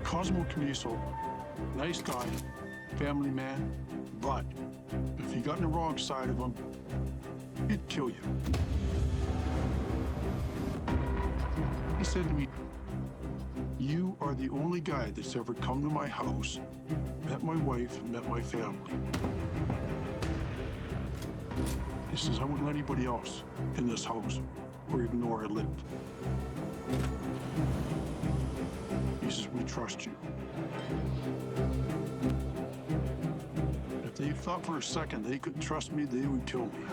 Cosmo Camiso, nice guy, family man, but if you got in the wrong side of him, he'd kill you. He said to me, "You are the only guy that's ever come to my house, met my wife, and met my family." He says, "I wouldn't let anybody else in this house or even know where I lived." He says, "We trust you." If they thought for a second they could trust me, they would kill me.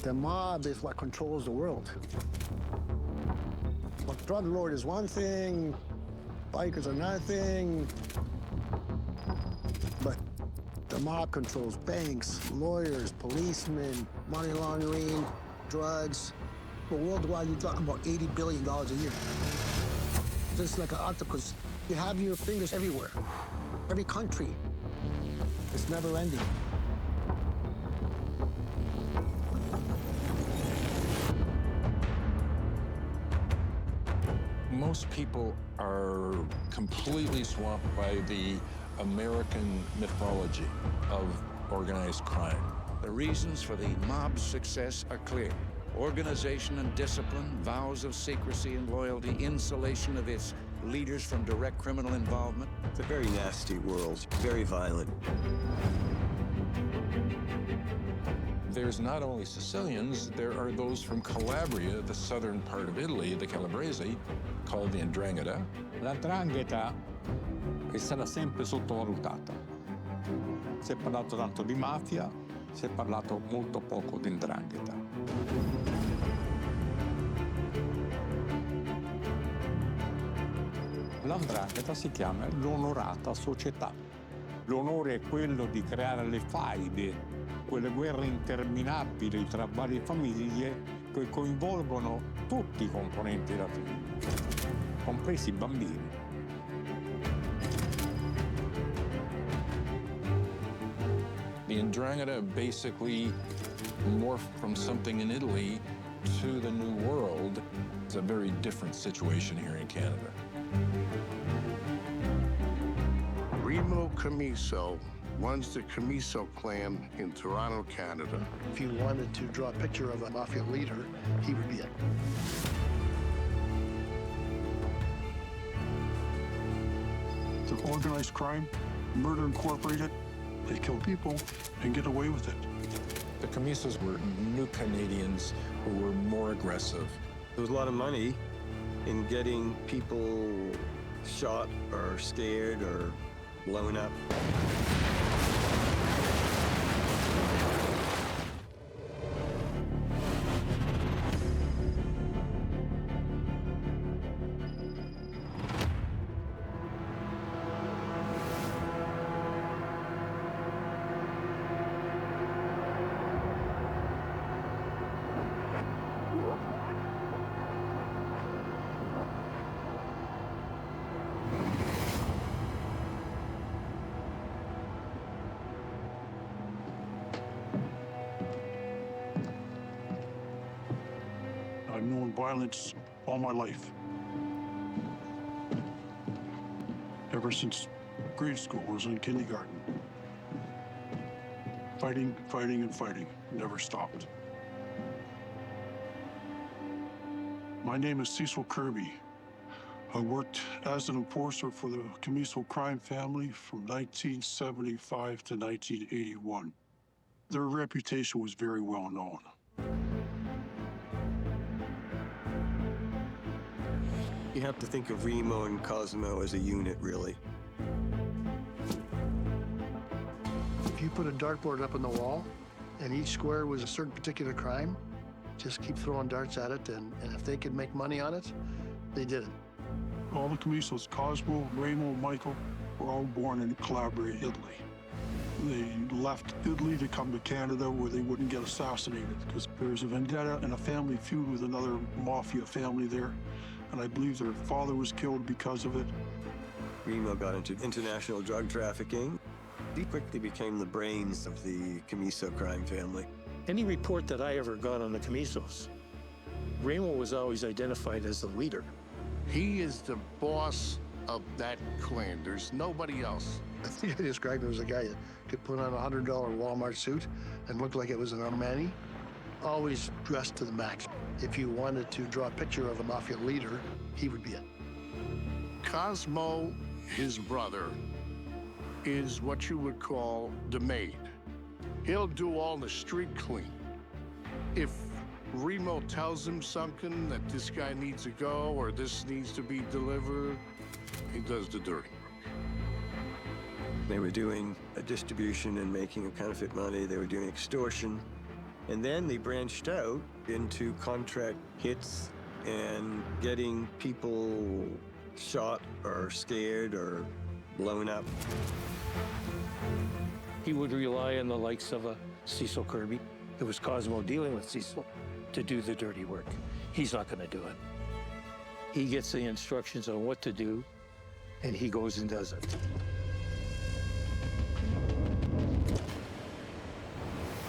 The mob is what controls the world. A drug lord is one thing, bikers are another thing, but the mob controls banks, lawyers, policemen, money laundering, drugs. But worldwide, you're talking about $80 billion a year. Just like an octopus, you have your fingers everywhere, every country. It's never ending. Most people are completely swamped by the American mythology of organized crime. The reasons for the mob's success are clear. Organization and discipline, vows of secrecy and loyalty, insulation of its leaders from direct criminal involvement. It's a very nasty world, very violent. There's not only Sicilians, there are those from Calabria, the southern part of Italy, the Calabrese, called the 'Ndrangheta. La 'Ndrangheta è stata sempre sottovalutata. Si è parlato tanto di mafia, si è parlato molto poco di 'Ndrangheta. La 'Ndrangheta si chiama l'onorata società. L'onore è quello di creare le faide, quelle guerre interminabili tra varie famiglie che coinvolgono tutti i componenti della famiglia, compresi i bambini. The 'Ndrangheta basically morphed from something in Italy to the New World. It's a very different situation here in Canada. Remo Camiso runs the Camiso clan in Toronto, Canada. If you wanted to draw a picture of a mafia leader, he would be it. The organized crime, murder incorporated, they kill people and get away with it. The Camisos were new Canadians who were more aggressive. There was a lot of money in getting people shot or scared or blown up. I've known violence all my life. Ever since grade school, I was in kindergarten. Fighting, fighting, and fighting. Never stopped. My name is Cecil Kirby. I worked as an enforcer for the Camiso crime family from 1975 to 1981. Their reputation was very well known. You have to think of Remo and Cosmo as a unit, really. If you put a dartboard up on the wall and each square was a certain particular crime, just keep throwing darts at it, and if they could make money on it, they did it. All the Camisos, Cosmo, Remo, Michael, were all born in Calabria, Italy. They left Italy to come to Canada where they wouldn't get assassinated because there was a vendetta and a family feud with another mafia family there. And I believe their father was killed because of it. Remo got into international drug trafficking. He quickly became the brains of the Camiso crime family. Any report that I ever got on the Camisos, Ramo was always identified as the leader. He is the boss of that clan. There's nobody else. I think I described him as a guy that could put on a $100 Walmart suit and look like it was an Armani. Always dressed to the max. If you wanted to draw a picture of a mafia leader, he would be it. Cosmo, his brother, is what you would call the maid. He'll do all the street clean. If Remo tells him something that this guy needs to go or this needs to be delivered, he does the dirty work. They were doing a distribution and making of counterfeit money. They were doing extortion. And then they branched out into contract hits and getting people shot or scared or blown up. He would rely on the likes of Cecil Kirby. It was Cosmo dealing with Cecil to do the dirty work. He's not going to do it. He gets the instructions on what to do, and he goes and does it.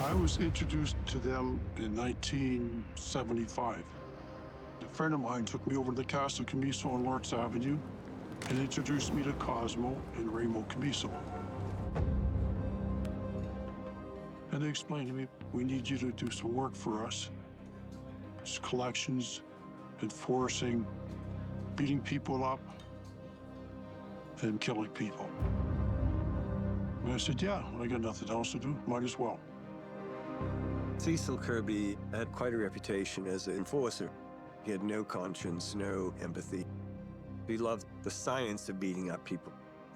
I was introduced to them in 1975. A friend of mine took me over to the Castle Camiso on Lawrence Avenue and introduced me to Cosmo and Ramo Camiso. And they explained to me, we need you to do some work for us. It's collections, enforcing, beating people up, and killing people. And I said, yeah, I got nothing else to do, might as well. Cecil Kirby had quite a reputation as an enforcer. He had no conscience, no empathy. He loved the science of beating up people,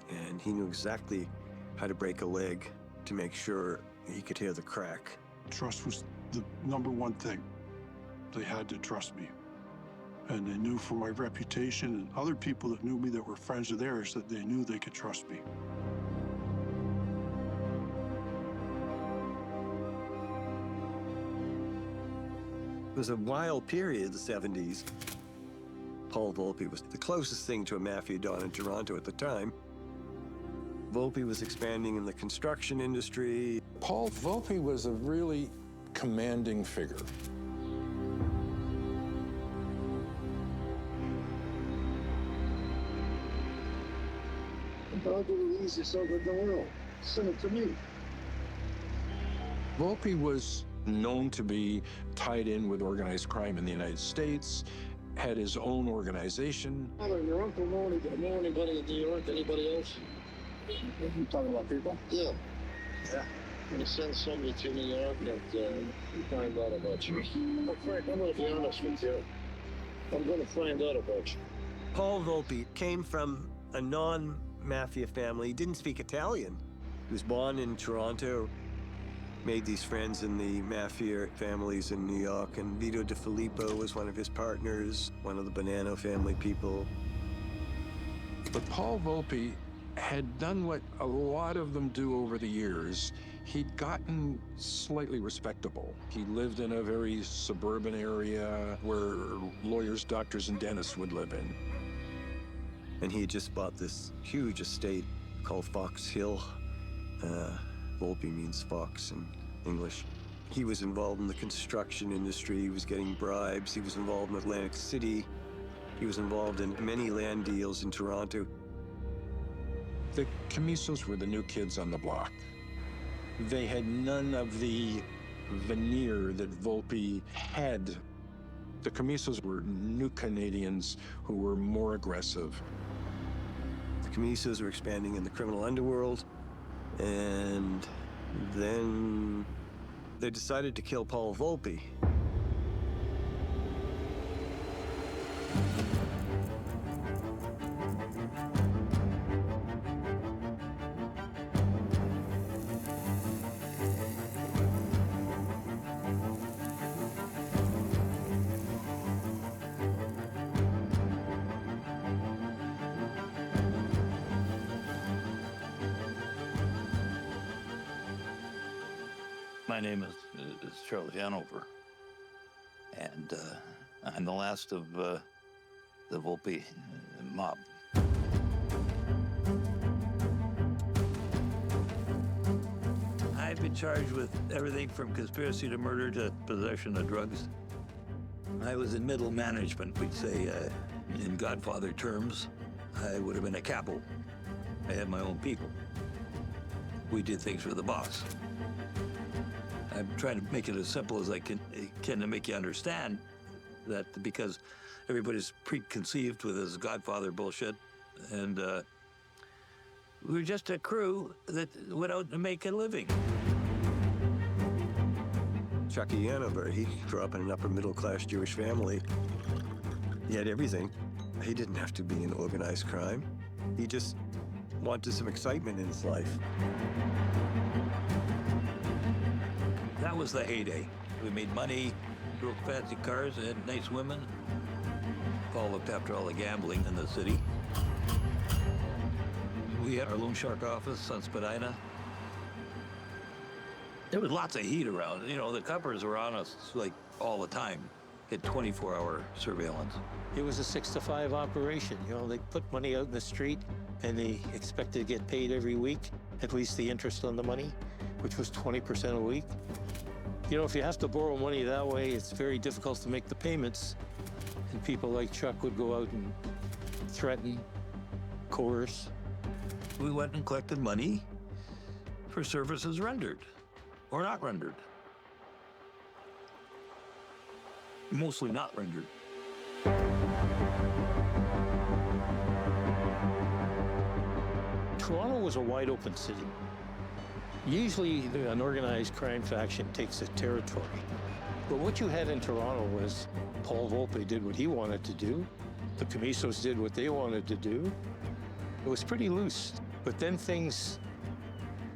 and he knew exactly how to break a leg to make sure he could hear the crack. Trust was the #1 thing. They had to trust me. And they knew from my reputation and other people that knew me that were friends of theirs that they knew they could trust me. It was a wild period, the 70s. Paul Volpe was the closest thing to a mafia don in Toronto at the time. Volpe was expanding in the construction industry. Paul Volpe was a really commanding figure. I'll do the easiest over in the world. Send it to me. Volpe was known to be tied in with organized crime in the United States, had his own organization. Father, your uncle know anybody in New York? Anybody else? You talking about people? Yeah. Yeah. I'm gonna send somebody to New York and find out about you. Well, Frank, I'm gonna be honest with you. I'm gonna find out about you. Paul Volpe came from a non-mafia family. He didn't speak Italian. He was born in Toronto, made these friends in the mafia families in New York, and Vito DeFilippo was one of his partners, one of the Bonanno family people. But Paul Volpe had done what a lot of them do over the years. He'd gotten slightly respectable. He lived in a very suburban area where lawyers, doctors, and dentists would live in. And he had just bought this huge estate called Fox Hill. Volpe means fox in English. He was involved in the construction industry. He was getting bribes. He was involved in Atlantic City. He was involved in many land deals in Toronto. The Camisos were the new kids on the block. They had none of the veneer that Volpe had. The Camisos were new Canadians who were more aggressive. The Camisos were expanding in the criminal underworld, and then they decided to kill Paul Volpe. My name is Charles Hanover, and I'm the last of the Volpe mob. been charged with everything from conspiracy to murder to possession of drugs. I was in middle management, we'd say, in Godfather terms. I would have been a capo. I had my own people. We did things for the boss. I'm trying to make it as simple as I can to make you understand that, because everybody's preconceived with this Godfather bullshit, and we were just a crew that went out to make a living. Chucky Hanover, he grew up in an upper middle class Jewish family. He had everything. He didn't have to be in organized crime. He just wanted some excitement in his life. That was the heyday. We made money, drove fancy cars, had nice women. Paul looked after all the gambling in the city. We had our loan shark office on Spadina. There was lots of heat around. You know, the coppers were on us like all the time. Had 24-hour surveillance. It was a 6 to 5 operation. You know, they put money out in the street and they expected to get paid every week, at least the interest on the money, which was 20% a week. You know, if you have to borrow money that way, it's very difficult to make the payments. And people like Chuck would go out and threaten, coerce. We went and collected money for services rendered or not rendered. Mostly not rendered. Toronto was a wide open city. Usually an organized crime faction takes a territory. But what you had in Toronto was Paul Volpe did what he wanted to do. The Camisos did what they wanted to do. It was pretty loose. But then things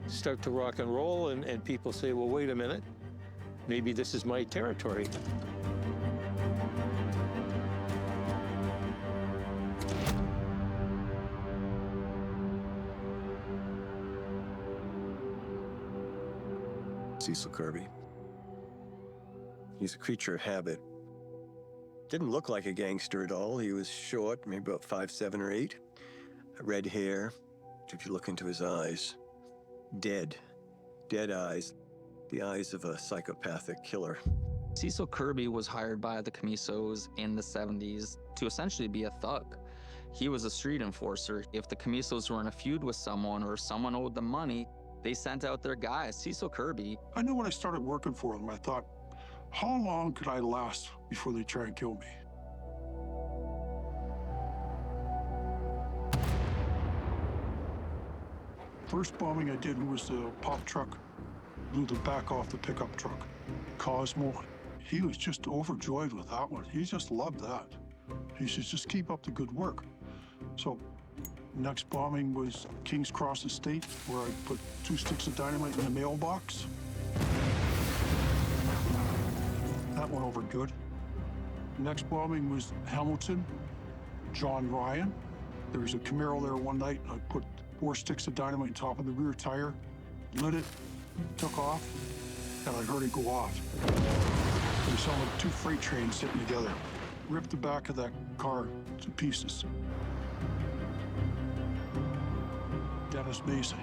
start to rock and roll, and people say, well, wait a minute, maybe this is my territory. Cecil Kirby. He's a creature of habit. Didn't look like a gangster at all. He was short, maybe about 5'7" or 8. Red hair. If you look into his eyes, dead eyes. The eyes of a psychopathic killer. Cecil Kirby was hired by the Camisos in the 70s to essentially be a thug. He was a street enforcer. If the Camisos were in a feud with someone or someone owed them money, they sent out their guy, Cecil Kirby. I knew when I started working for them, I thought, how long could I last before they try and kill me? First bombing I did was the pop truck. Blew the back off the pickup truck. Cosmo, he was just overjoyed with that one. He just loved that. He says, just keep up the good work. So next bombing was King's Cross Estate, where I put 2 sticks of dynamite in the mailbox. That went over good. Next bombing was Hamilton, John Ryan. There was a Camaro there one night. I put 4 sticks of dynamite on top of the rear tire, lit it, took off, and I heard it go off. It sounded like 2 freight trains sitting together. Ripped the back of that car to pieces. Dennis Mason.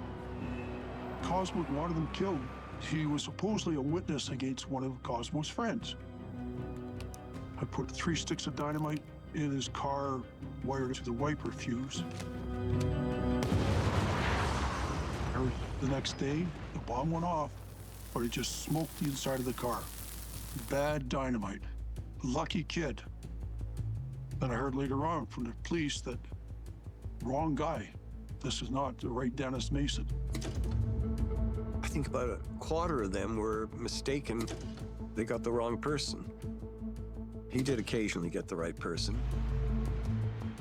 Cosmo wanted them killed. He was supposedly a witness against one of Cosmo's friends. I put 3 sticks of dynamite in his car, wired to the wiper fuse. The next day, the bomb went off, but it just smoked the inside of the car. Bad dynamite. Lucky kid. Then I heard later on from the police that wrong guy. This is not the right Dennis Mason. I think about a quarter of them were mistaken. They got the wrong person. He did occasionally get the right person.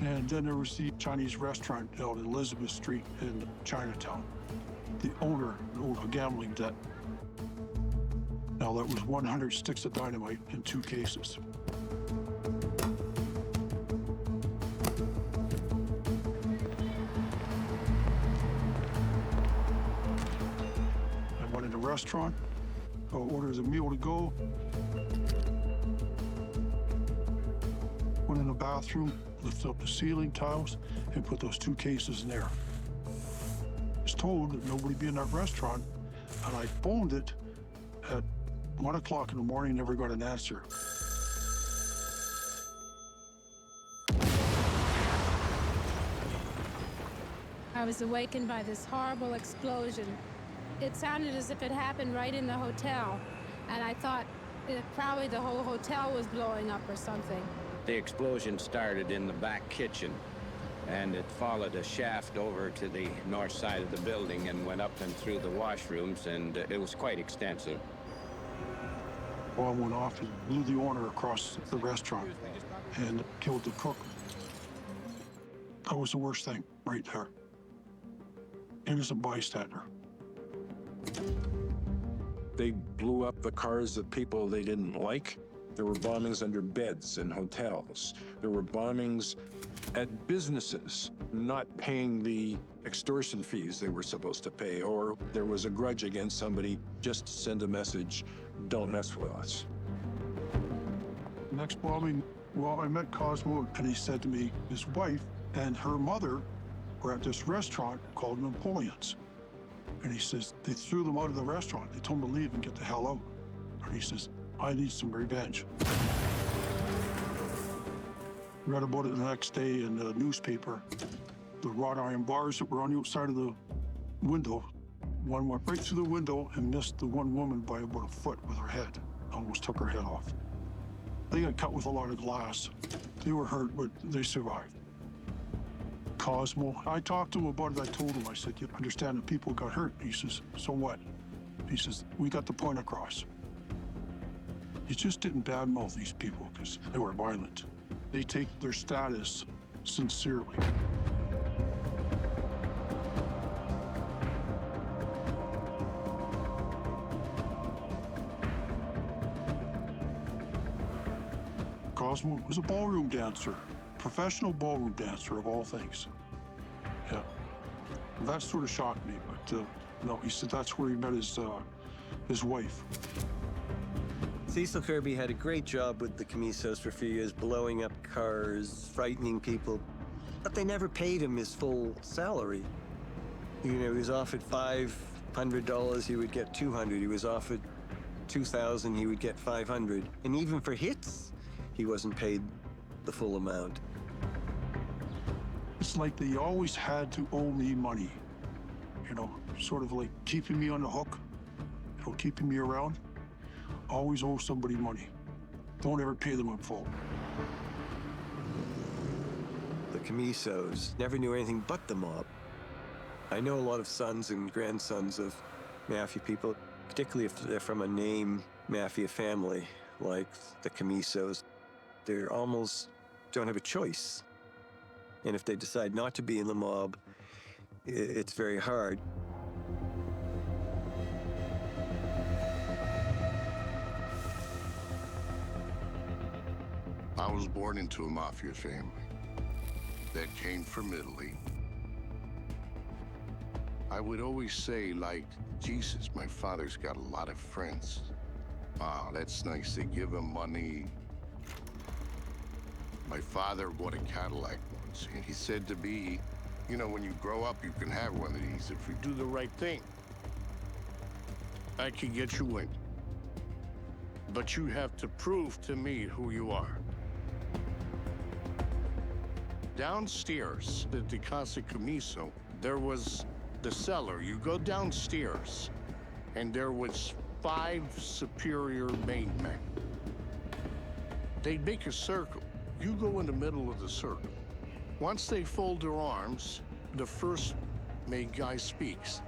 And then there was the Chinese restaurant out in Elizabeth Street in Chinatown. The owner owed a gambling debt. Now that was 100 sticks of dynamite in 2 cases. I went in the restaurant, I ordered a meal to go. Went in the bathroom, lifted up the ceiling tiles, and put those 2 cases in there. I was told that nobody be in that restaurant And I phoned it at 1 o'clock in the morning, never got an answer. I was awakened by this horrible explosion. It sounded as if it happened right in the hotel, and I thought probably the whole hotel was blowing up or something. The explosion started in the back kitchen, and it followed a shaft over to the north side of the building and went up and through the washrooms, and it was quite extensive. Bomb went off and blew the owner across the restaurant and killed the cook. That was the worst thing right there. He was a bystander. They blew up the cars of people they didn't like. There were bombings under beds in hotels. There were bombings at businesses not paying the extortion fees they were supposed to pay, or there was a grudge against somebody just to send a message, don't mess with us. Next bombing, well, I met Cosmo, and he said to me, his wife and her mother were at this restaurant called Napoleon's. And he says, they threw them out of the restaurant. They told them to leave and get the hell out. And he says, I need some revenge. Read about it the next day in the newspaper. The wrought iron bars that were on the outside of the window, one went right through the window and missed the one woman by about a foot with her head. Almost took her head off. They got cut with a lot of glass. They were hurt, but they survived. Cosmo, I talked to him about it. I told him, I said, you understand that people got hurt? He says, so what? He says, we got the point across. You just didn't badmouth these people because they were violent. They take their status sincerely. Cosmo was a ballroom dancer, professional ballroom dancer of all things. Yeah, that sort of shocked me, but no, he said that's where he met his wife. Cecil Kirby had a great job with the Camisos for a few years, blowing up cars, frightening people, but they never paid him his full salary. You know, he was offered $500, he would get $200. He was offered $2,000, he would get $500. And even for hits, he wasn't paid the full amount. It's like they always had to owe me money, you know, sort of like keeping me on the hook, you know, keeping me around. Always owe somebody money. Don't ever pay them in full. The Camisos never knew anything but the mob. I know a lot of sons and grandsons of mafia people, particularly if they're from a name mafia family like the Camisos. They almost don't have a choice. And if they decide not to be in the mob, it's very hard. I was born into a mafia family that came from Italy. I would always say, like, Jesus, my father's got a lot of friends. Wow, that's nice. They give him money. My father bought a Cadillac once, and he said to me, you know, when you grow up, you can have one of these if you do the right thing. I can get you in. But you have to prove to me who you are. Downstairs at the Casa Camiso, there was the cellar. You go downstairs, and there was 5 superior main men. They'd make a circle. You go in the middle of the circle. Once they fold their arms, the first main guy speaks,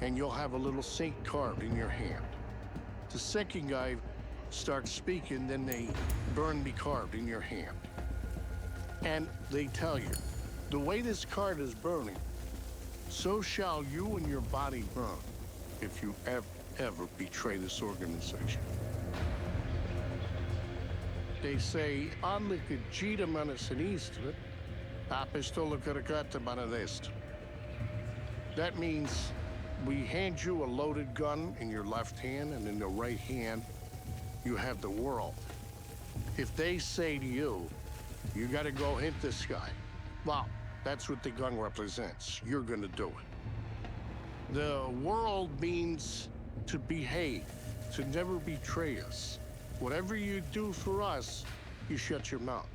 and you'll have a little saint carved in your hand. The second guy starts speaking, then they burn the carved in your hand. And they tell you, the way this card is burning, so shall you and your body burn if you ever betray this organization. They say, hanno che gira mano sinistra, a pistola caricata mano destra. That means we hand you a loaded gun in your left hand, and in the right hand, you have the world. If they say to you, you gotta go hit this guy, well, that's what the gun represents. You're gonna do it. The world means to behave, to never betray us. Whatever you do for us, you shut your mouth.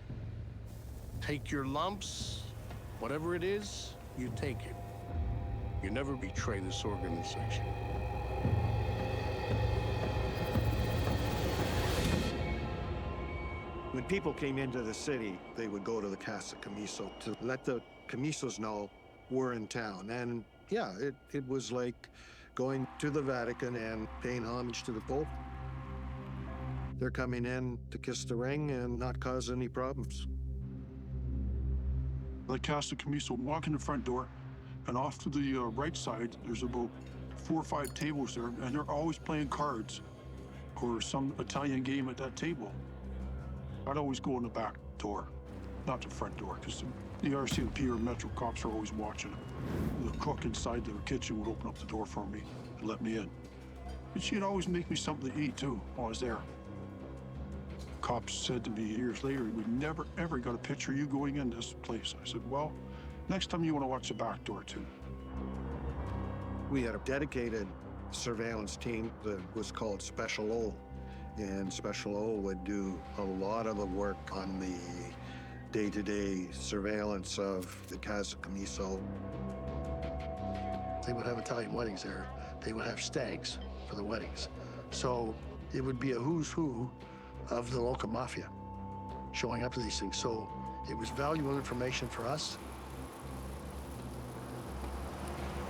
Take your lumps, whatever it is, you take it. You never betray this organization. When people came into the city, they would go to the Casa Camiso to let the Camisos know we're in town. And yeah, it was like going to the Vatican and paying homage to the Pope. They're coming in to kiss the ring and not cause any problems. The Casa Camiso, walk in the front door, and off to the right side, there's about 4 or 5 tables there, and they're always playing cards or some Italian game at that table. I'd always go in the back door, not the front door, because the RCMP or Metro cops are always watching. The cook inside the kitchen would open up the door for me and let me in. And she'd always make me something to eat, too, while I was there. Cops said to me years later, we never, ever got a picture of you going in this place. I said, well, next time you want to watch the back door, too. We had a dedicated surveillance team that was called Special O. And Special O would do a lot of the work on the day-to-day surveillance of the Casa Camiso. They would have Italian weddings there. They would have stags for the weddings. So it would be a who's who of the local mafia showing up to these things. So it was valuable information for us.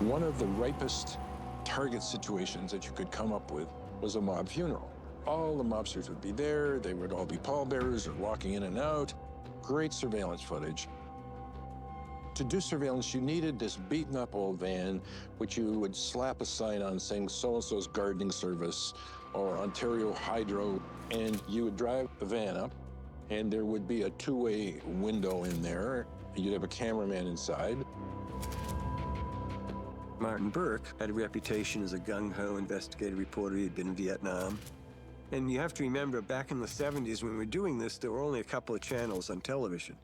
One of the ripest target situations that you could come up with was a mob funeral. All the mobsters would be there. They would all be pallbearers or walking in and out. Great surveillance footage. To do surveillance, you needed this beaten up old van, which you would slap a sign on saying so-and-so's gardening service or Ontario Hydro, and you would drive the van up, and there would be a two-way window in there. You'd have a cameraman inside. Martin Burke had a reputation as a gung-ho investigative reporter. He'd been in Vietnam. And you have to remember, back in the 70s, when we were doing this, there were only a couple of channels on television.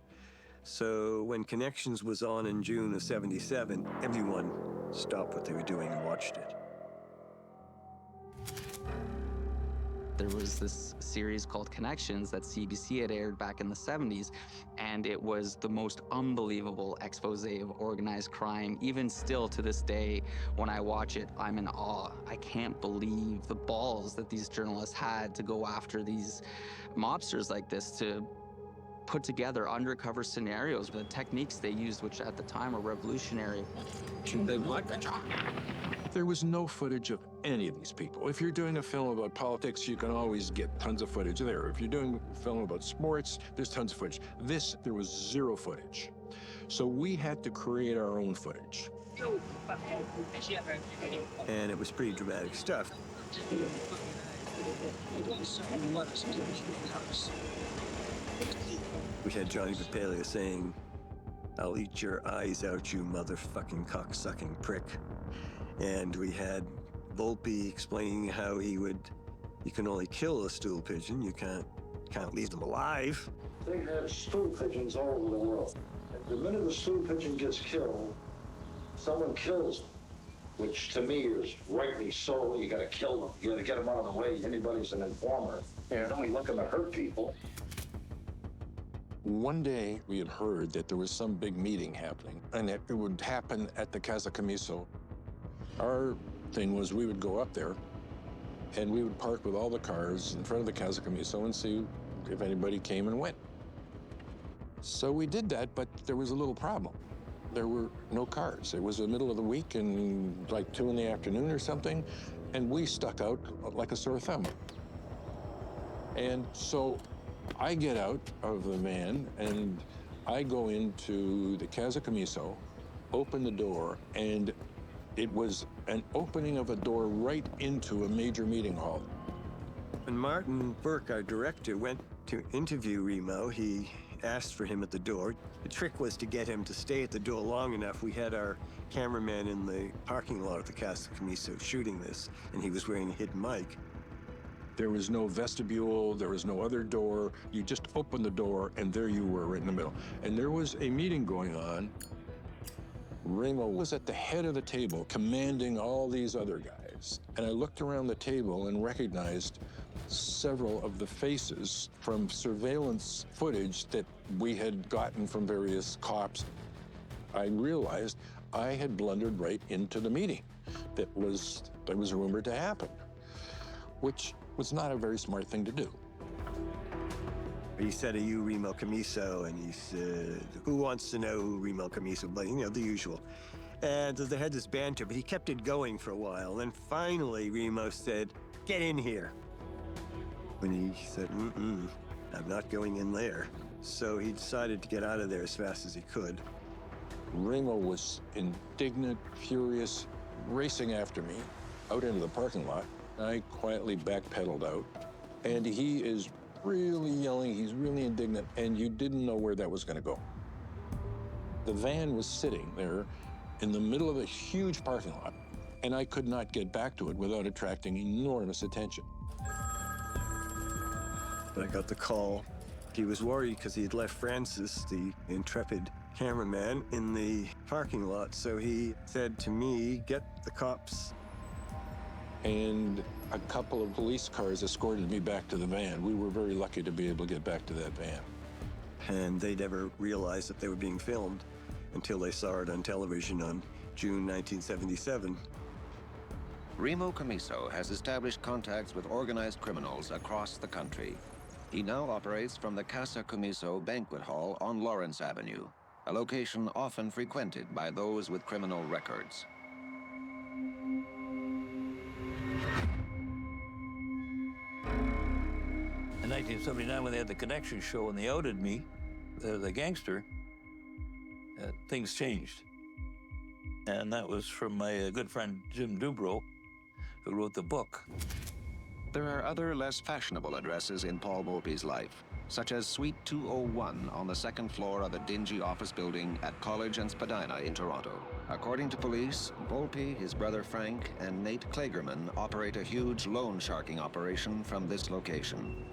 So when Connections was on in June of '77, everyone stopped what they were doing and watched it. There was this series called Connections that CBC had aired back in the 70s, and it was the most unbelievable expose of organized crime. Even still to this day, when I watch it, I'm in awe. I can't believe the balls that these journalists had to go after these mobsters like this, to put together undercover scenarios with the techniques they used, which at the time were revolutionary. There was no footage of any of these people. If you're doing a film about politics, you can always get tons of footage there. If you're doing a film about sports, there's tons of footage. This, there was zero footage. So we had to create our own footage. And it was pretty dramatic stuff. We had Johnny Papalia saying, "I'll eat your eyes out, you motherfucking cocksucking prick." And we had Volpe explaining how you can only kill a stool pigeon. You can't leave them alive. They have stool pigeons all over the world. The minute a stool pigeon gets killed, someone kills them, which to me is rightly so. You gotta kill them. You gotta get them out of the way. Anybody's an informer. You're only looking to hurt people. One day, we had heard that there was some big meeting happening, and that it would happen at the Casa Camiso. Our thing was we would go up there, and we would park with all the cars in front of the Casa Camiso and see if anybody came and went. So we did that, but there was a little problem. There were no cars. It was the middle of the week and like 2 in the afternoon or something, and we stuck out like a sore thumb. And so I get out of the van and I go into the Casa Camiso, open the door, and it was an opening of a door right into a major meeting hall. When Martin Burke, our director, went to interview Remo, he asked for him at the door. The trick was to get him to stay at the door long enough. We had our cameraman in the parking lot of the Casa Camiso shooting this, and he was wearing a hidden mic. There was no vestibule, there was no other door. You just opened the door, and there you were right in the middle. And there was a meeting going on. Ramo was at the head of the table, commanding all these other guys. And I looked around the table and recognized several of the faces from surveillance footage that we had gotten from various cops. I realized I had blundered right into the meeting that was rumored to happen, which was not a very smart thing to do. He said, "Are you Remo Camiso?" And he said, "Who wants to know who Remo Camiso?" But, you know, the usual. And they had this banter, but he kept it going for a while. And finally, Remo said, "Get in here." And he said, "Mm-mm, I'm not going in there." So he decided to get out of there as fast as he could. Ramo was indignant, furious, racing after me out into the parking lot. I quietly backpedaled out, and he is really yelling, he's really indignant, and you didn't know where that was going to go. The van was sitting there in the middle of a huge parking lot, and I could not get back to it without attracting enormous attention. I got the call. He was worried because he had left Francis, the intrepid cameraman, in the parking lot. So he said to me, "Get the cops." And a couple of police cars escorted me back to the van. We were very lucky to be able to get back to that van. And they never realized that they were being filmed until they saw it on television on June 1977. Remo Camiso has established contacts with organized criminals across the country. He now operates from the Casa Camiso Banquet Hall on Lawrence Avenue, a location often frequented by those with criminal records. In 1979, when they had the Connection show and they outed me as a gangster, things changed. And that was from my good friend Jim Dubrow, who wrote the book. There are other less fashionable addresses in Paul Volpe's life, such as Suite 201 on the second floor of the dingy office building at College and Spadina in Toronto. According to police, Volpe, his brother Frank, and Nate Klagerman operate a huge loan sharking operation from this location.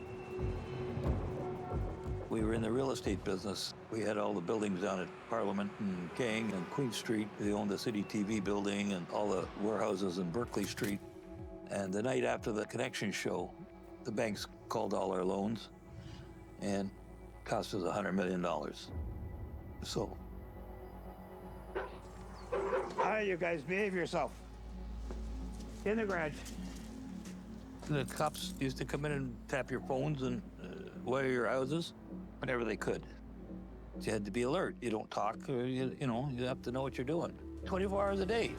We were in the real estate business. We had all the buildings down at Parliament and King and Queen Street. They owned the City TV building and all the warehouses in Berkeley Street. And the night after the Connection show, the banks called all our loans and cost us $100 million. So. All right, you guys, behave yourself. In the garage. The cops used to come in and tap your phones and wire your houses whenever they could. You had to be alert. You don't talk, or you have to know what you're doing. 24 hours a day.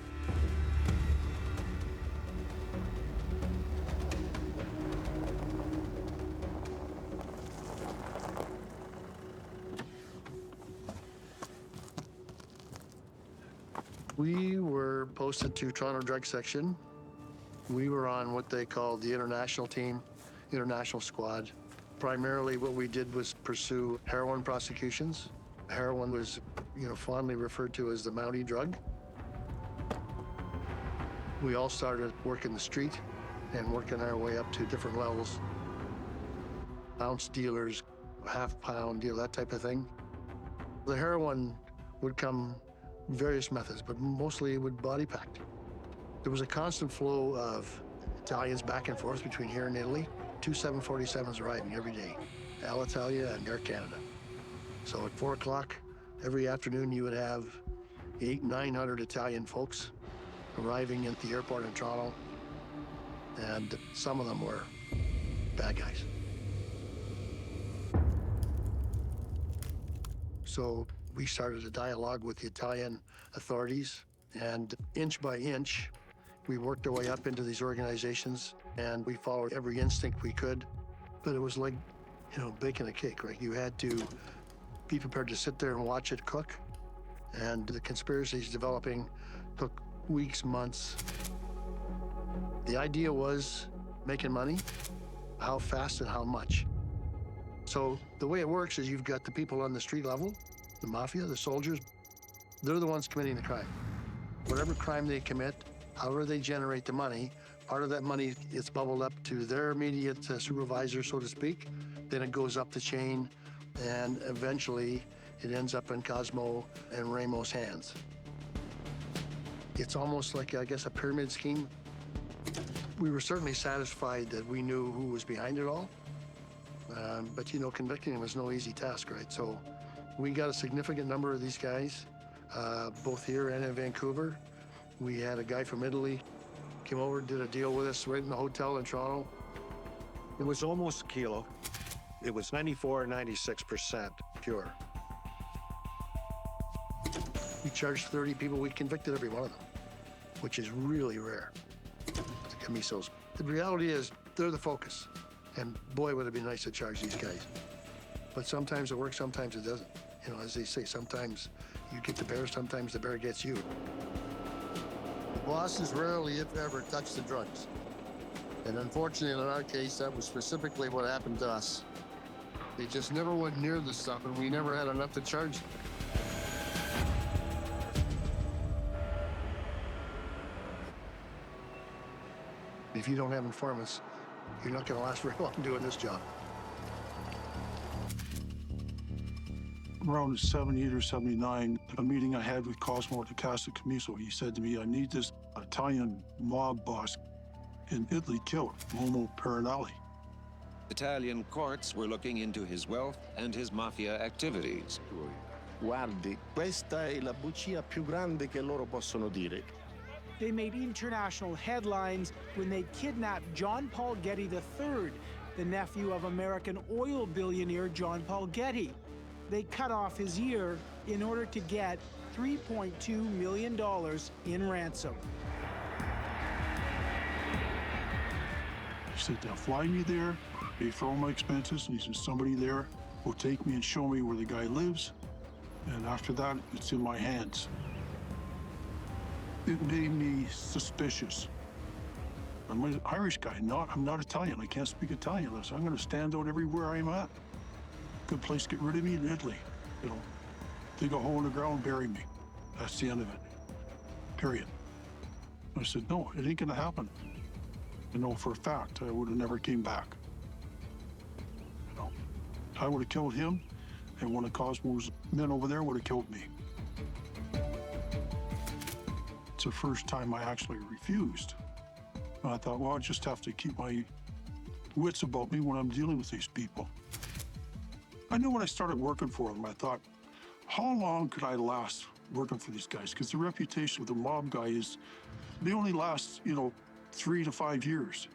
We were posted to Toronto Drug Section. We were on what they called the international team, international squad. Primarily what we did was pursue heroin prosecutions. Heroin was, fondly referred to as the Mountie drug. We all started working the street and working our way up to different levels. Ounce dealers, half-pound deal, that type of thing. The heroin would come various methods, but mostly it would body packed. There was a constant flow of Italians back and forth between here and Italy. 2 747s arriving every day, Alitalia and Air Canada. So at 4 o'clock every afternoon, you would have 800-900 Italian folks arriving at the airport in Toronto, and some of them were bad guys. So we started a dialogue with the Italian authorities, and inch by inch, we worked our way up into these organizations, and we followed every instinct we could. But it was like, baking a cake, right? You had to be prepared to sit there and watch it cook. And the conspiracies developing took weeks, months. The idea was making money, how fast and how much. So the way it works is you've got the people on the street level, the mafia, the soldiers. They're the ones committing the crime. Whatever crime they commit, however they generate the money, part of that money is bubbled up to their immediate supervisor, so to speak. Then it goes up the chain, and eventually it ends up in Cosmo and Ramo's hands. It's almost like, I guess, a pyramid scheme. We were certainly satisfied that we knew who was behind it all. But, you know, convicting him is no easy task, right? So we got a significant number of these guys, both here and in Vancouver. We had a guy from Italy came over, did a deal with us right in the hotel in Toronto. It was almost a kilo. It was 94 or 96% pure. We charged 30 people. We convicted every one of them, which is really rare. The Camisos. The reality is they're the focus. And boy, would it be nice to charge these guys. But sometimes it works, sometimes it doesn't. You know, as they say, sometimes you get the bear, sometimes the bear gets you. The bosses rarely, if ever, touch the drugs. And unfortunately, in our case, that was specifically what happened to us. They just never went near the stuff, and we never had enough to charge them. If you don't have informants, you're not going to last very long doing this job. Around 78 or 79, a meeting I had with Cosmo at the Casa Camiso, he said to me, I need this Italian mob boss in Italy killed, Momo Perinelli. Italian courts were looking into his wealth and his mafia activities. Guardi, questa è la bugia più grande che loro possono dire. They made international headlines when they kidnapped John Paul Getty III, the nephew of American oil billionaire John Paul Getty. They cut off his ear in order to get $3.2 million in ransom. He said, they'll fly me there, pay for all my expenses, and he said, somebody there will take me and show me where the guy lives, and after that, it's in my hands. It made me suspicious. I'm an Irish guy, I'm not Italian. I can't speak Italian, so I'm gonna stand out everywhere I'm at. Good place to get rid of me in Italy. You know, dig a hole in the ground, bury me. That's the end of it. Period. I said, no, it ain't gonna happen. I know for a fact I would have never came back. You know, I would have killed him, and one of Cosmo's men over there would have killed me. It's the first time I actually refused. And I thought, well, I just have to keep my wits about me when I'm dealing with these people. I knew when I started working for them, I thought, how long could I last working for these guys? Because the reputation with the mob guy is, they only last, you know, 3 to 5 years.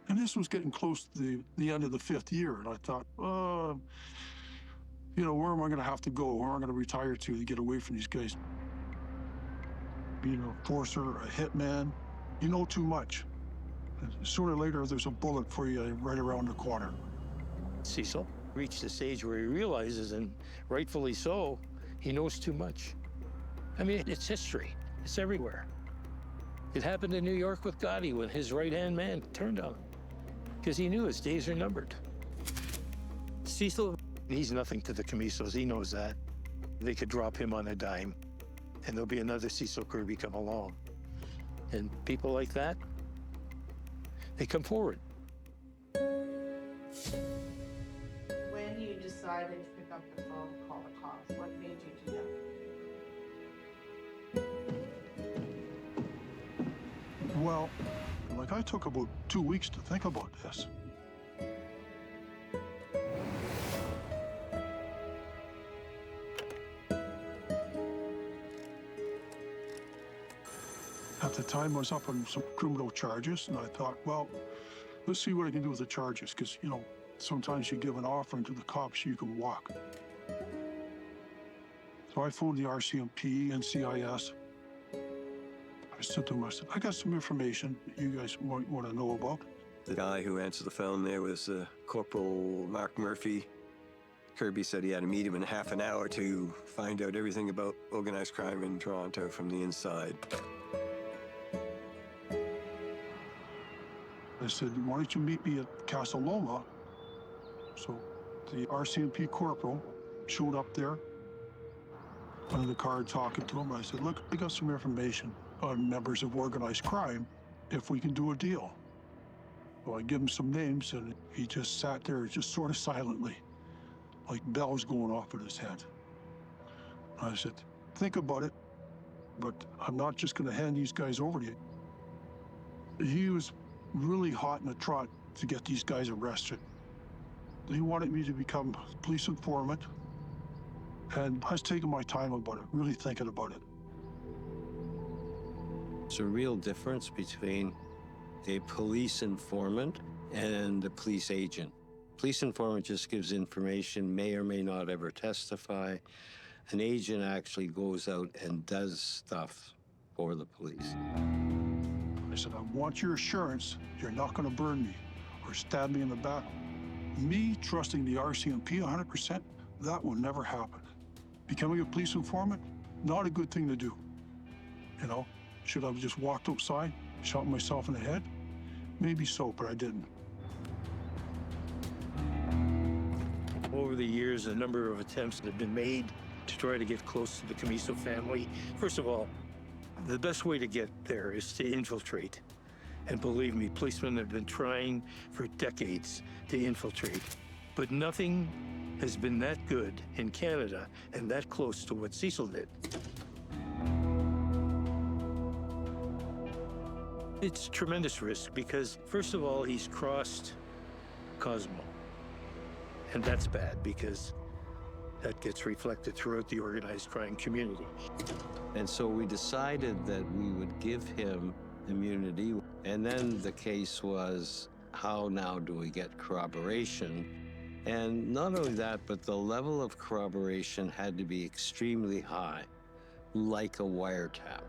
And this was getting close to the end of the 5th year. And I thought, you know, where am I going to have to go? Where am I going to retire to get away from these guys? Being an enforcer, a hitman, you know too much. And sooner or later, there's a bullet for you right around the corner. Cecil reached the stage where he realizes, and rightfully so, he knows too much. I mean, it's history. It's everywhere. It happened in New York with Gotti when his right-hand man turned on him because he knew his days are numbered. Cecil, he's nothing to the Camisos. He knows that. They could drop him on a dime, and there'll be another Cecil Kirby come along. And people like that, they come forward. When you decided to pick up the phone and call the cops, what made you do that? Well, like I took about 2 weeks to think about this. At the time, I was up on some criminal charges, and I thought, well, let's see what I can do with the charges, because, you know, sometimes you give an offering to the cops, you can walk. So I phoned the RCMP and CIS. I said to them, I said, I got some information that you guys might want to know about. The guy who answered the phone there was Corporal Mark Murphy. Kirby said he had to meet him in half an hour to find out everything about organized crime in Toronto from the inside. I said, why don't you meet me at Casa Loma? So the RCMP corporal showed up there under the car talking to him. I said, look, I got some information on members of organized crime if we can do a deal. Well, I give him some names, and he just sat there just sort of silently, like bells going off in his head. I said, think about it. but I'm not just going to hand these guys over to you. He was really hot in the trot to get these guys arrested. He wanted me to become police informant, and I was taking my time about it, really thinking about it. There's a real difference between a police informant and a police agent. Police informant just gives information, may or may not ever testify. An agent actually goes out and does stuff for the police. I said, I want your assurance you're not going to burn me or stab me in the back. Me trusting the RCMP 100%, that will never happen. Becoming a police informant, not a good thing to do. You know, should I have just walked outside, shot myself in the head? Maybe so, but I didn't. Over the years, a number of attempts have been made to try to get close to the Camiso family. First of all, the best way to get there is to infiltrate. And believe me, policemen have been trying for decades to infiltrate. But nothing has been that good in Canada and that close to what Cecil did. It's tremendous risk because, first of all, he's crossed Cosmo. And that's bad because that gets reflected throughout the organized crime community. And so we decided that we would give him immunity. And then the case was, how now do we get corroboration? And not only that, but the level of corroboration had to be extremely high, like a wiretap.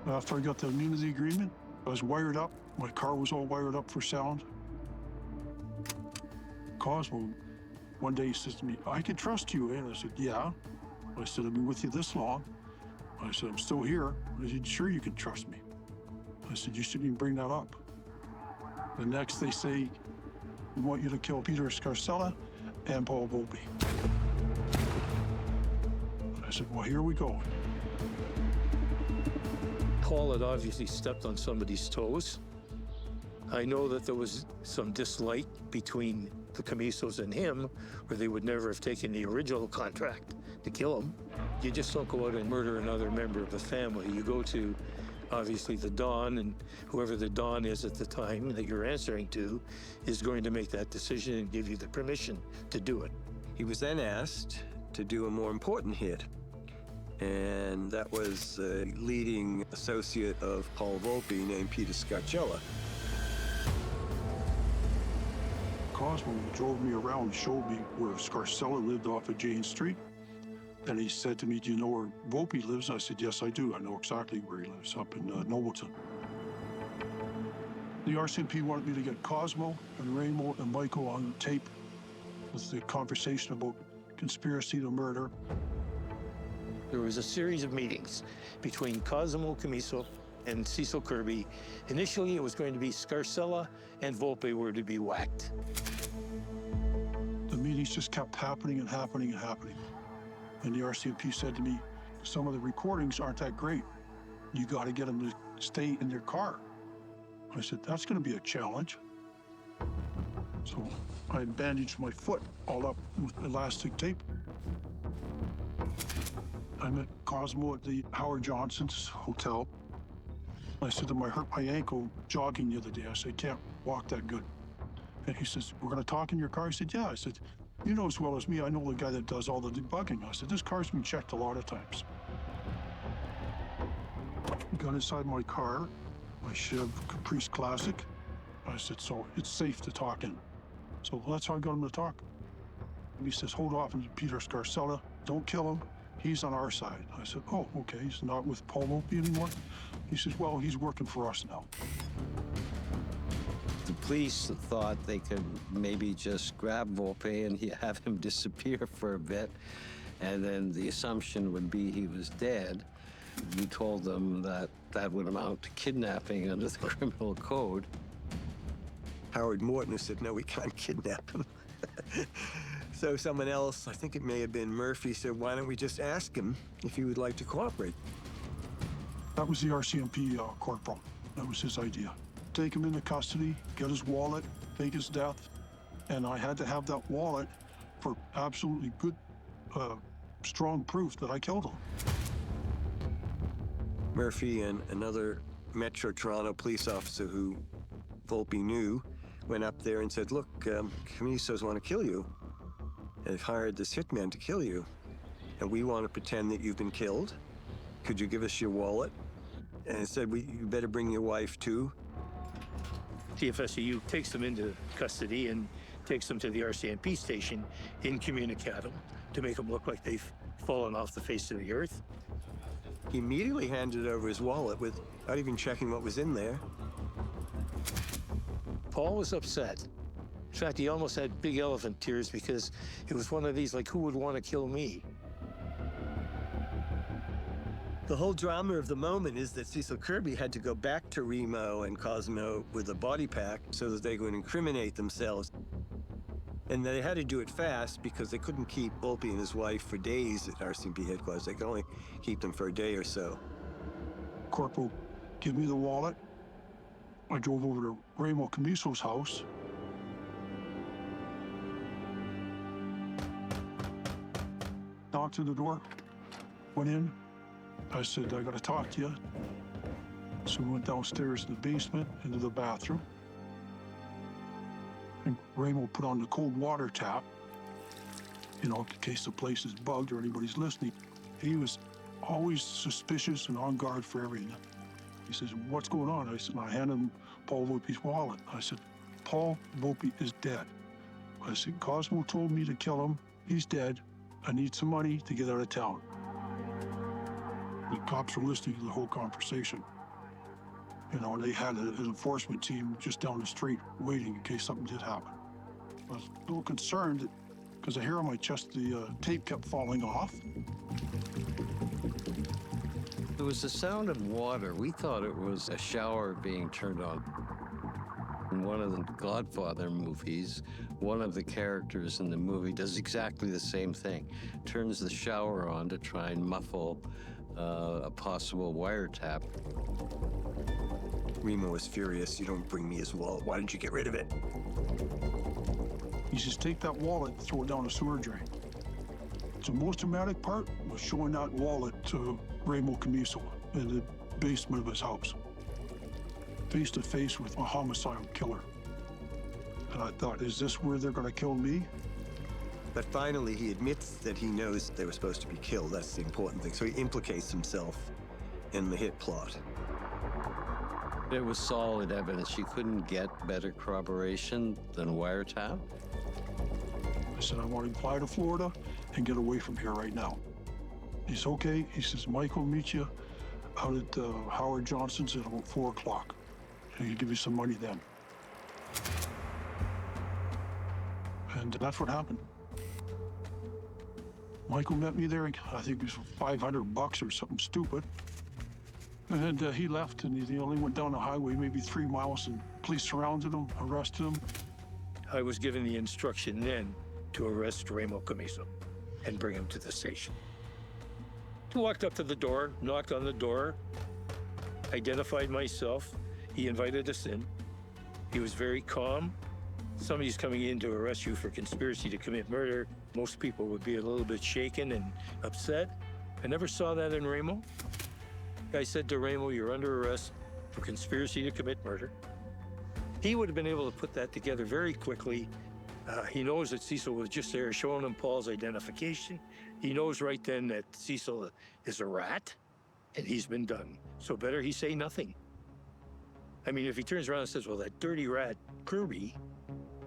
After I got the immunity agreement, I was wired up. My car was all wired up for sound. Cosmo, one day he says to me, I can trust you, eh? And I said, yeah. I said, I've been with you this long. I said, I'm still here. I said, sure you can trust me. I said, you shouldn't even bring that up. The next they say, we want you to kill Peter Scarcella and Paul Volpe. I said, well, here we go. Paul had obviously stepped on somebody's toes. I know that there was some dislike between the Camisos and him, or they would never have taken the original contract to kill him. You just don't go out and murder another member of the family. You go to, obviously, the Don, and whoever the Don is at the time that you're answering to is going to make that decision and give you the permission to do it. He was then asked to do a more important hit. And that was a leading associate of Paul Volpe named Peter Scarcella. Cosmo drove me around and showed me where Scarcella lived off of Jane Street. And he said to me, do you know where Volpe lives? I said, yes, I do. I know exactly where he lives, up in Nobleton. The RCMP wanted me to get Cosmo and Raymond and Michael on tape with the conversation about conspiracy to murder. There was a series of meetings between Cosmo Camiso and Cecil Kirby. Initially, it was going to be Scarcella and Volpe were to be whacked. The meetings just kept happening and happening and happening. And the RCMP said to me, some of the recordings aren't that great. You got to get them to stay in their car. I said, that's going to be a challenge. So I bandaged my foot all up with elastic tape. I met Cosmo at the Howard Johnson's hotel. I said to him, I hurt my ankle jogging the other day. I said, I can't walk that good. And he says, we're going to talk in your car? I said, yeah. I said, you know as well as me, I know the guy that does all the debugging. I said, this car's been checked a lot of times. Got inside my car, my Chev Caprice Classic. I said, so it's safe to talk in. So that's how I got him to talk. And he says, hold off, and Peter Scarcella, don't kill him. He's on our side. I said, oh, okay, he's not with Paul Volpe anymore? He says, well, he's working for us now. The police thought they could maybe just grab Volpe and have him disappear for a bit, and then the assumption would be he was dead. We told them that that would amount to kidnapping under the criminal code. Howard Morton said, no, we can't kidnap him. So someone else, I think it may have been Murphy, said, why don't we just ask him if he would like to cooperate? That was the RCMP corporal. That was his idea. Take him into custody, get his wallet, fake his death, and I had to have that wallet for absolutely good, strong proof that I killed him. Murphy and another Metro Toronto police officer who Volpe knew went up there and said, look, Camisos want to kill you. They've hired this hitman to kill you. And we want to pretend that you've been killed. Could you give us your wallet? And he said, you better bring your wife too. TFSU takes them into custody and takes them to the RCMP station incommunicado to make them look like they've fallen off the face of the earth. He immediately handed over his wallet without even checking what was in there. Paul was upset. In fact, he almost had big elephant tears because it was one of these, like, who would want to kill me? The whole drama of the moment is that Cecil Kirby had to go back to Remo and Cosmo with a body pack so that they would incriminate themselves. And they had to do it fast because they couldn't keep Volpe and his wife for days at RCMP headquarters. They could only keep them for a day or so. Corporal, give me the wallet. I drove over to Remo Camiso's house. Knocked on the door, went in. I said, I gotta talk to you. So we went downstairs to the basement, into the bathroom. And Remo put on the cold water tap, you know, in case the place is bugged or anybody's listening. He was always suspicious and on guard for everything. He says, what's going on? I said, I handed him Paul Volpe's wallet. I said, Paul Volpe is dead. I said, Cosmo told me to kill him. He's dead. I need some money to get out of town. The cops were listening to the whole conversation. You know, they had an enforcement team just down the street waiting in case something did happen. I was a little concerned because I hear on my chest the tape kept falling off. There was the sound of water. We thought it was a shower being turned on. In one of the Godfather movies, one of the characters in the movie does exactly the same thing. Turns the shower on to try and muffle a possible wiretap. Remo was furious. You don't bring me his wallet. Why did you get rid of it? He says, take that wallet and throw it down a sewer drain. So the most dramatic part was showing that wallet to Remo Camiso in the basement of his house, face to face with a homicidal killer. And I thought, is this where they're gonna kill me? But finally, he admits that he knows they were supposed to be killed. That's the important thing. So he implicates himself in the hit plot. It was solid evidence. You couldn't get better corroboration than wiretap. I said, I want to fly to Florida and get away from here right now. He's okay. He says, Michael will meet you out at Howard Johnson's at about 4 o'clock. And he'll give you some money then. And that's what happened. Michael met me there. I think it was $500 or something stupid. And he left, and he only went down the highway maybe 3 miles, and police surrounded him, arrested him. I was given the instruction then to arrest Remo Camiso and bring him to the station. He walked up to the door, knocked on the door, identified myself. He invited us in. He was very calm. Somebody's coming in to arrest you for conspiracy to commit murder. Most people would be a little bit shaken and upset. I never saw that in Remo. I said to Remo, you're under arrest for conspiracy to commit murder. He would have been able to put that together very quickly. He knows that Cecil was just there showing him Paul's identification. He knows right then that Cecil is a rat, and he's been done. So better he say nothing. I mean, if he turns around and says, well, that dirty rat, Kirby,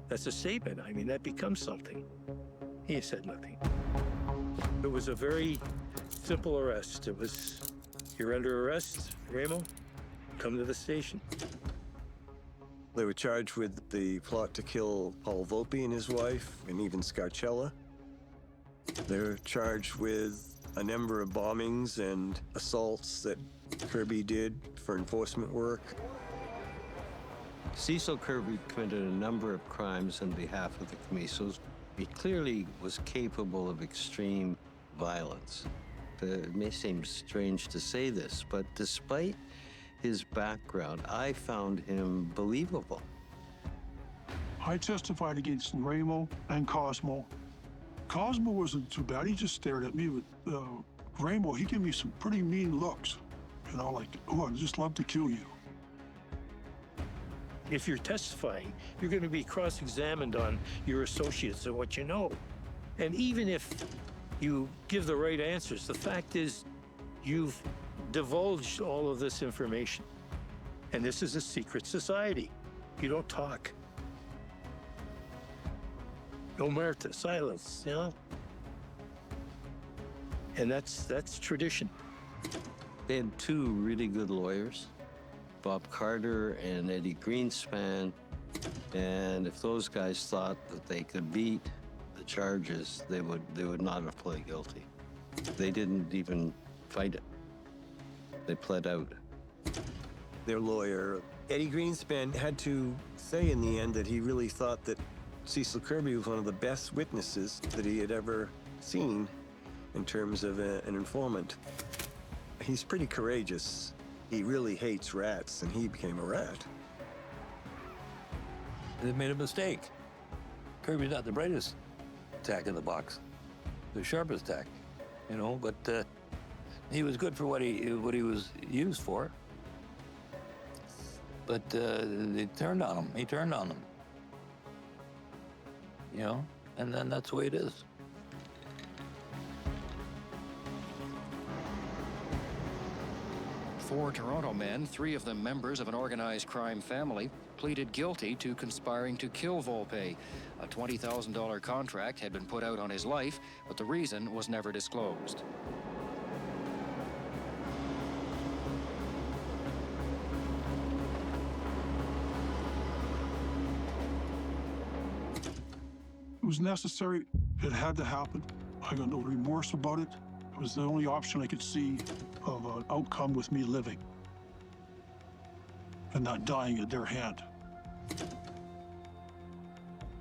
that's a statement. I mean, that becomes something. He said nothing. It was a very simple arrest. It was, you're under arrest, Remo, come to the station. They were charged with the plot to kill Paul Volpe and his wife, and even Scarcella. They were charged with a number of bombings and assaults that Kirby did for enforcement work. Cecil Kirby committed a number of crimes on behalf of the Camisos. He clearly was capable of extreme violence. It may seem strange to say this, but despite his background, I found him believable. I testified against Remo and Cosmo Cosmo wasn't too bad. He just stared at me. But Rainbow, he gave me some pretty mean looks. You know, like, oh, I'd just love to kill you. If you're testifying, you're going to be cross-examined on your associates and what you know. And even if you give the right answers, the fact is you've divulged all of this information. And this is a secret society. You don't talk. Omerta, silence, you know? And that's tradition. They had two really good lawyers, Bob Carter and Eddie Greenspan. And if those guys thought that they could beat the charges, they would not have pled guilty. They didn't even fight it. They pled out. Their lawyer, Eddie Greenspan, had to say in the end that he really thought that Cecil Kirby was one of the best witnesses that he had ever seen in terms of an informant. He's pretty courageous. He really hates rats, and he became a rat. They made a mistake. Kirby's not the brightest tack in the box, the sharpest tack, you know, but he was good for what he was used for. But they turned on him. He turned on them. You know, and then that's the way it is. Four Toronto men, three of them members of an organized crime family, pleaded guilty to conspiring to kill Volpe. A $20,000 contract had been put out on his life, but the reason was never disclosed. It was necessary. It had to happen. I got no remorse about it. It was the only option I could see of an outcome with me living and not dying at their hand.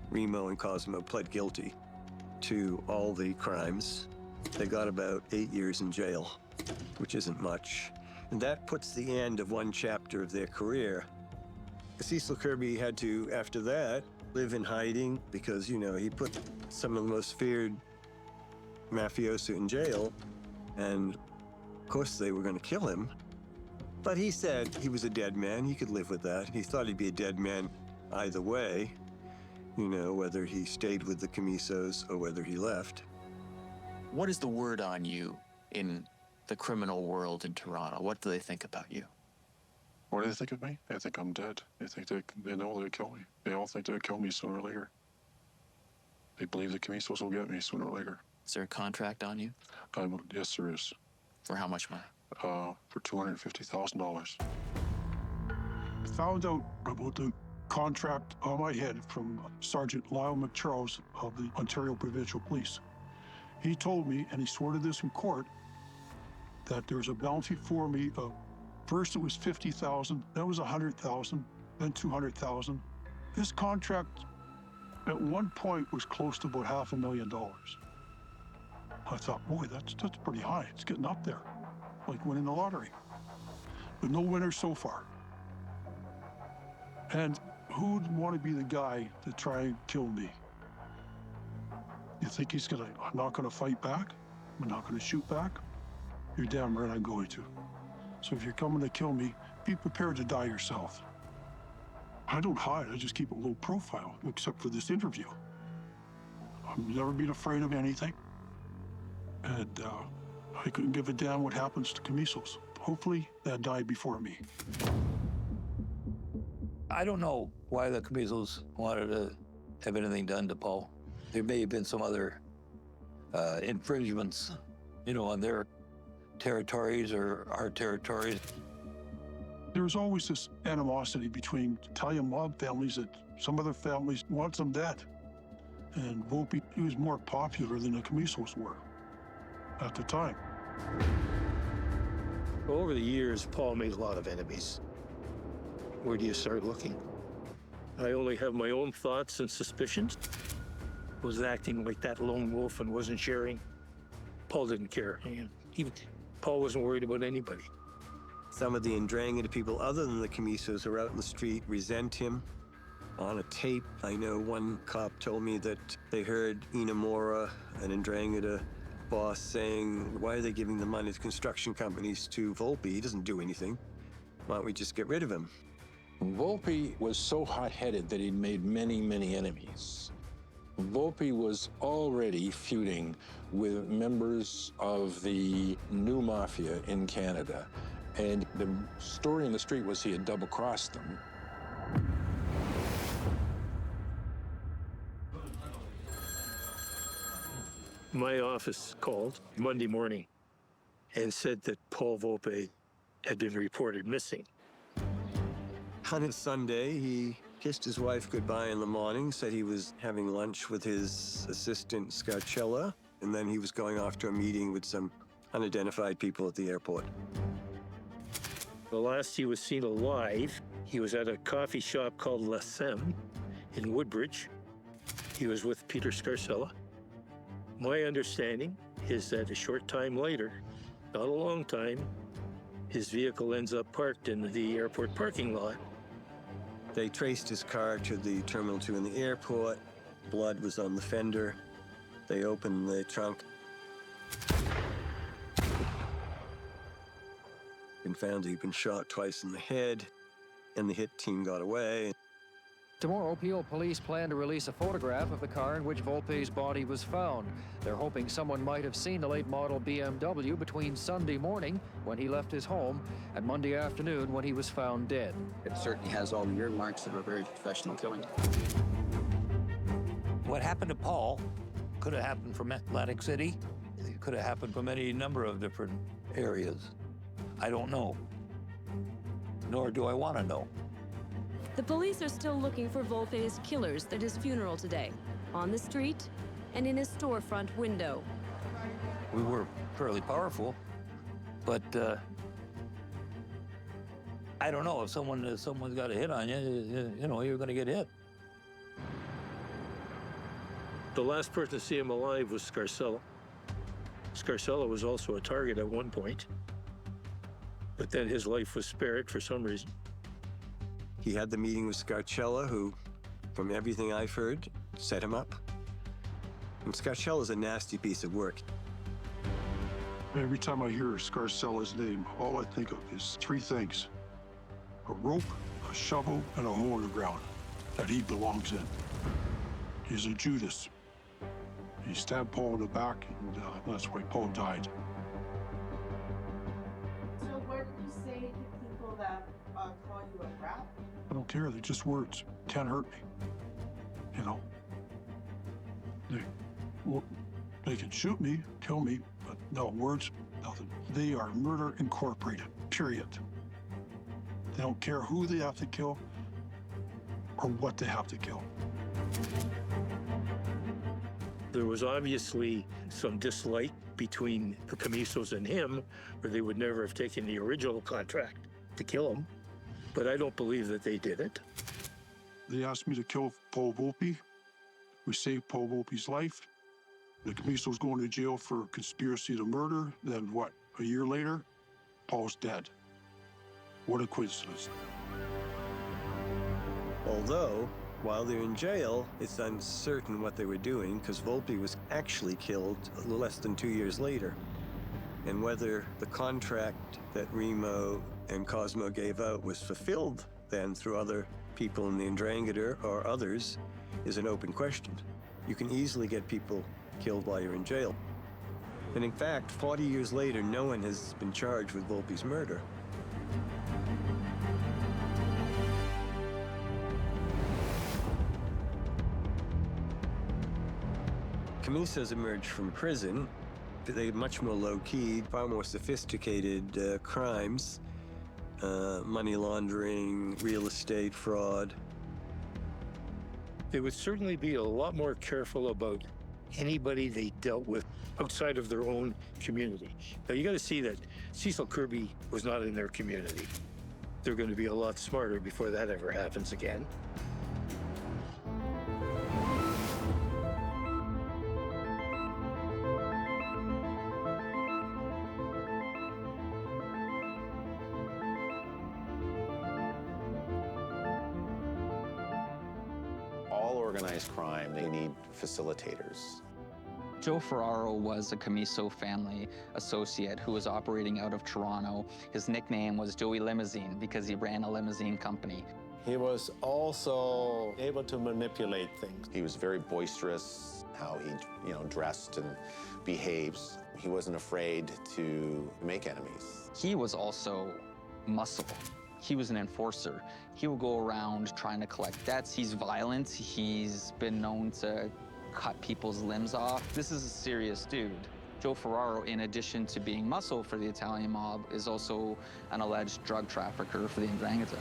Remo and Cosmo pled guilty to all the crimes. They got about 8 years in jail, which isn't much. And that puts the end of one chapter of their career. Cecil Kirby had to, after that, live in hiding because, you know, he put some of the most feared mafioso in jail, and of course they were going to kill him. But he said he was a dead man. He could live with that. He thought he'd be a dead man either way, you know, whether he stayed with the Camisos or whether he left. What is the word on you in the criminal world in Toronto? What do they think about you? What do they think of me? They think I'm dead. They think they know they'll kill me. They all think they'll kill me sooner or later. They believe the Camisos will get me sooner or later. Is there a contract on you? Yes, there is. For how much money? For $250,000. I found out about the contract on my head from Sergeant Lyle McCharles of the Ontario Provincial Police. He told me, and he swore to this in court, that there's a bounty for me of, first it was $50,000, then it was $100,000, then $200,000. This contract at one point was close to about $500,000. I thought, boy, that's pretty high. It's getting up there, like winning the lottery. But no winners so far. And who'd want to be the guy to try and kill me? You think I'm not gonna fight back? I'm not gonna shoot back? You're damn right I'm going to. So if you're coming to kill me, be prepared to die yourself. I don't hide, I just keep a low profile, except for this interview. I've never been afraid of anything. And I couldn't give a damn what happens to Camisos. Hopefully, that died before me. I don't know why the Camisos wanted to have anything done to Paul. There may have been some other infringements, you know, on their territories or our territories. There's always this animosity between Italian mob families that some other families want them dead. And Volpe, he was more popular than the Camisos were at the time. Over the years, Paul made a lot of enemies. Where do you start looking? I only have my own thoughts and suspicions. Was acting like that lone wolf and wasn't sharing. Paul didn't care. Paul wasn't worried about anybody. Some of the Ndrangheta people other than the Camisos who are out in the street resent him. On a tape, I know one cop told me that they heard Inamora, an Ndrangheta boss, saying, why are they giving the money to construction companies to Volpe? He doesn't do anything. Why don't we just get rid of him? Volpe was so hot-headed that he'd made many, many enemies. Volpe was already feuding with members of the new mafia in Canada, and the story in the street was he had double-crossed them. My office called Monday morning and said that Paul Volpe had been reported missing. On a Sunday, he kissed his wife goodbye in the morning, said he was having lunch with his assistant, Scarcella, and then he was going off to a meeting with some unidentified people at the airport. The last he was seen alive, he was at a coffee shop called La Sem in Woodbridge. He was with Peter Scarcella. My understanding is that a short time later, not a long time, his vehicle ends up parked in the airport parking lot. They traced his car to the Terminal 2 in the airport. Blood was on the fender. They opened the trunk and found he'd been shot twice in the head, and the hit team got away. Tomorrow, Peel police plan to release a photograph of the car in which Volpe's body was found. They're hoping someone might have seen the late model BMW between Sunday morning, when he left his home, and Monday afternoon, when he was found dead. It certainly has all the earmarks of a very professional killing. What happened to Paul could have happened from Atlantic City. It could have happened from any number of different areas. I don't know, nor do I want to know. The police are still looking for Volpe's killers at his funeral today, on the street and in his storefront window. We were fairly powerful, but I don't know, if someone's got a hit on you, you know, you're going to get hit. The last person to see him alive was Scarcella. Scarcella was also a target at one point, but then his life was spared for some reason. He had the meeting with Scarcella, who, from everything I've heard, set him up. And Scarcella's a nasty piece of work. Every time I hear Scarcella's name, all I think of is three things: a rope, a shovel, and a hole in the ground that he belongs in. He's a Judas. He stabbed Paul in the back, and that's why Paul died. So what do you say to people that call you a rat? I don't care, they're just words. Can't hurt me. You know? They can shoot me, kill me, but no, words, nothing. They are Murder Incorporated, period. They don't care who they have to kill or what they have to kill. There was obviously some dislike between the Camisos and him, or they would never have taken the original contract to kill him. But I don't believe that they did it. They asked me to kill Paul Volpe. We saved Paul Volpe's life. The Camiso's going to jail for conspiracy to murder. Then what? A year later, Paul's dead. What a coincidence. Although, while they're in jail, it's uncertain what they were doing, because Volpe was actually killed less than 2 years later. And whether the contract that Remo and Cosmo gave out was fulfilled then through other people in the Ndrangheta or others is an open question. You can easily get people killed while you're in jail. And in fact, 40 years later, no one has been charged with Volpe's murder. Camisos emerged from prison. They're much more low-key, far more sophisticated crimes. Money laundering, real estate fraud. They would certainly be a lot more careful about anybody they dealt with outside of their own community. Now, you got to see that Cecil Kirby was not in their community. They're going to be a lot smarter before that ever happens again. organized crime, they need facilitators. Joe Ferraro was a Camiso family associate who was operating out of Toronto. His nickname was Joey Limousine because he ran a limousine company. He was also able to manipulate things. He was very boisterous, how he, dressed and behaves. He wasn't afraid to make enemies. He was also muscle. He was an enforcer. He would go around trying to collect debts. He's violent. He's been known to cut people's limbs off. This is a serious dude. Joe Ferraro, in addition to being muscle for the Italian mob, is also an alleged drug trafficker for the 'Ndrangheta.